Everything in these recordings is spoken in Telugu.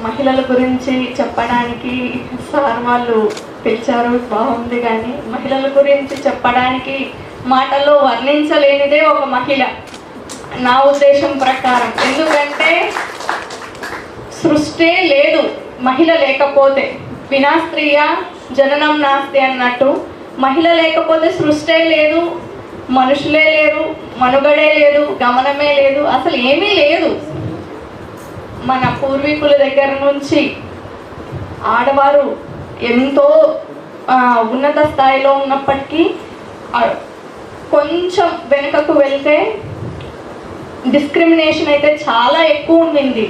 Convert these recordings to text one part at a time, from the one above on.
మహిళల గురించి చెప్పడానికి సార్ వాళ్ళు పిలిచారు, బాగుంది. కానీ మహిళల గురించి చెప్పడానికి మాటల్లో వర్ణించలేనిదే ఒక మహిళ నా ఉద్దేశం ప్రకారం. ఎందుకంటే సృష్టి లేదు మహిళ లేకపోతే, వినా స్త్రీయ జననం నాస్తి అన్నట్టు. మహిళ లేకపోతే సృష్టి లేదు, మనుషులే లేరు, మనుగడే లేదు, గమనమే లేదు, అసలు ఏమీ లేదు. మన పూర్వీకుల దగ్గర నుంచి ఆడవారు ఎంతో ఉన్నత స్థాయిలో ఉన్నప్పటికీ కొంచెం వెనుకకు వెళ్తే డిస్క్రిమినేషన్ అయితే చాలా ఎక్కువ ఉండింది.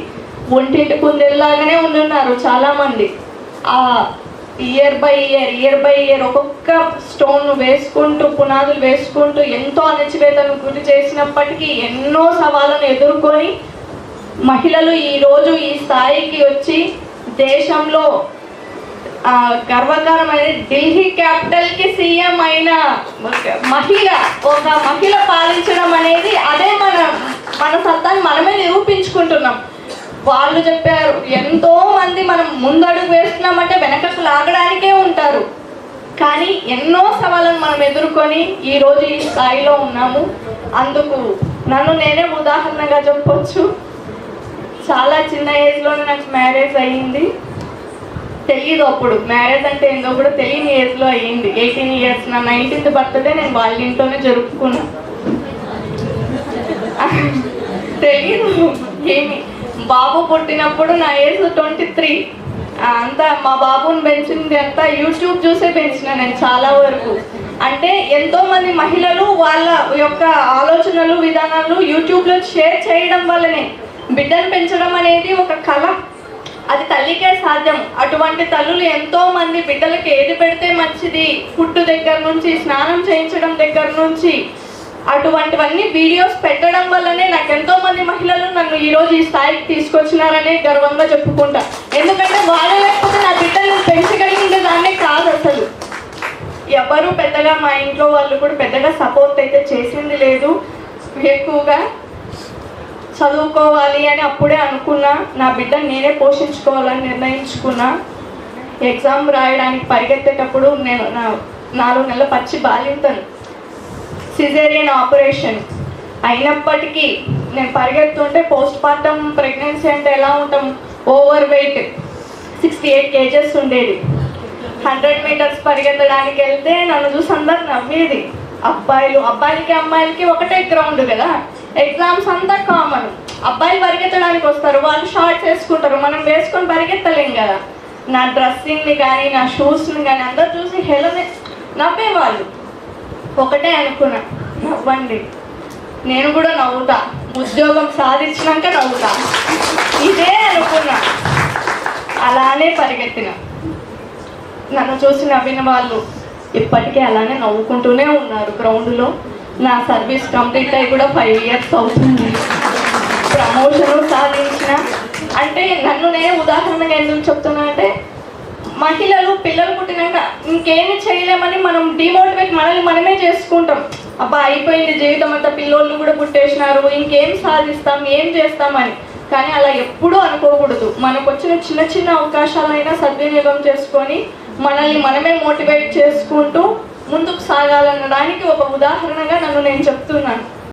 ఒంటింటి కుందేలాగానే ఉంటున్నారు చాలామంది. ఇయర్ బై ఇయర్ ఒక్కొక్క స్టోన్ వేసుకుంటూ, పునాదులు వేసుకుంటూ ఎంతో అణచివేతను గురి చేసినప్పటికీ ఎన్నో సవాళ్ళను ఎదుర్కొని మహిళలు ఈరోజు ఈ స్థాయికి వచ్చి దేశంలో గర్వకారమైన ఢిల్లీ క్యాపిటల్కి సీఎం అయిన ఒక మహిళ పాలించడం అనేది అదే మన సత్తాన్ని మనమే నిరూపించుకుంటున్నాం. వాళ్ళు చెప్పారు, ఎంతో మంది మనం ముందడుగు వేస్తున్నామంటే వెనకకు లాగడానికే ఉంటారు. కానీ ఎన్నో సవాళ్ళను మనం ఎదుర్కొని ఈరోజు ఈ స్థాయిలో ఉన్నాము. అందుకు నన్ను నేనే ఉదాహరణగా చెప్పొచ్చు. చాలా చిన్న ఏజ్లోనే నాకు మ్యారేజ్ అయ్యింది. తెలియదు అప్పుడు మ్యారేజ్ అంటే ఏందో కూడా తెలియని ఏజ్లో అయ్యింది. 18 years. నా 19th బర్త్డే నేను వాళ్ళ ఇంట్లోనే జరుపుకున్నా. తెలీదు ఏమి. బాబు పుట్టినప్పుడు నా ఏజ్ 23. అంతా మా బాబుని పెంచింది అంతా యూట్యూబ్ చూసే పెంచిన నేను చాలా వరకు. అంటే ఎంతోమంది మహిళలు వాళ్ళ యొక్క ఆలోచనలు, విధానాలు యూట్యూబ్లో షేర్ చేయడం వల్లనే బిడ్డను పెంచడం అనేది ఒక కళ. అది తల్లికే సాధ్యం. అటువంటి తల్లులు ఎంతో మంది బిడ్డలకి ఏది పెడితే మంచిది, ఫుడ్ దగ్గర నుంచి, స్నానం చేయించడం దగ్గర నుంచి, అటువంటివన్నీ వీడియోస్ పెట్టడం వల్లనే నాకు ఎంతో మంది మహిళలు నన్ను ఈరోజు ఈ స్థాయికి తీసుకొచ్చినారనే గర్వంగా చెప్పుకుంటా. ఎందుకంటే వాళ్ళు లేకపోతే నా బిడ్డలను పెంచగలిగిందే దాన్నే కాదు అసలు. ఎవరు పెద్దగా మా ఇంట్లో వాళ్ళు కూడా పెద్దగా సపోర్ట్ అయితే చేసింది లేదు. ఎక్కువగా చదువుకోవాలి అని అప్పుడే అనుకున్నా. నా బిడ్డను నేనే పోషించుకోవాలని నిర్ణయించుకున్నా. ఎగ్జామ్ రాయడానికి పరిగెత్తేటప్పుడు నేను 4 నెలల పచ్చి బాలింతను, సిజేరియన్ ఆపరేషన్ అయినప్పటికీ నేను పరిగెత్తుంటే పోస్ట్ పార్టమ్ ప్రెగ్నెన్సీ అంటే ఎలా ఉంటాం, ఓవర్ వెయిట్ 68 kgs ఉండేది. 100 meters పరిగెత్తడానికి వెళ్తే నన్ను చూసి అందరు నవ్వేది. అబ్బాయిలకి అమ్మాయిలకి ఒకటే గ్రౌండ్ కదా, ఎగ్జామ్స్ అంతా కామన్. అబ్బాయిలు పరిగెత్తడానికి వస్తారు, వాళ్ళు షార్ట్స్ వేసుకుంటారు, మనం వేసుకొని పరిగెత్తలేం కదా. నా డ్రెస్సింగ్ని కానీ, నా షూస్ని కానీ అందరు చూసి హెలనే నవ్వేవాళ్ళు. ఒకటే అనుకున్నా, నవ్వండి, నేను కూడా నవ్వుతా, ఉద్యోగం సాధించినాక నవ్వుతా, ఇదే అనుకున్నా. అలానే పరిగెత్తిన. నన్ను చూసి నవ్విన వాళ్ళు ఇప్పటికీ అలానే నవ్వుకుంటూనే ఉన్నారు గ్రౌండ్లో. నా సర్వీస్ కంప్లీట్ అయ్యి కూడా 5 years అవుతుంది. ప్రమోషన్ సాధించిన అంటే నన్ను నేను ఉదాహరణగా ఎందుకు చెప్తున్నా అంటే, మహిళలు పిల్లలు పుట్టినాక ఇంకేమి చేయలేమని మనం డిమోటివేట్ మనల్ని మనమే చేసుకుంటాం. అబ్బా అయిపోయింది జీవితం అంతా, పిల్లోళ్ళు కూడా పుట్టేసినారు, ఇంకేం సాధిస్తాం, ఏం చేస్తామని. కానీ అలా ఎప్పుడూ అనుకోకూడదు. మనకు వచ్చిన చిన్న చిన్న అవకాశాలైనా సద్వినియోగం చేసుకొని మనల్ని మనమే మోటివేట్ చేసుకుంటూ ముందుకు సాగాలనడానికి ఒక ఉదాహరణగా నన్ను నేను చెప్తున్నాను.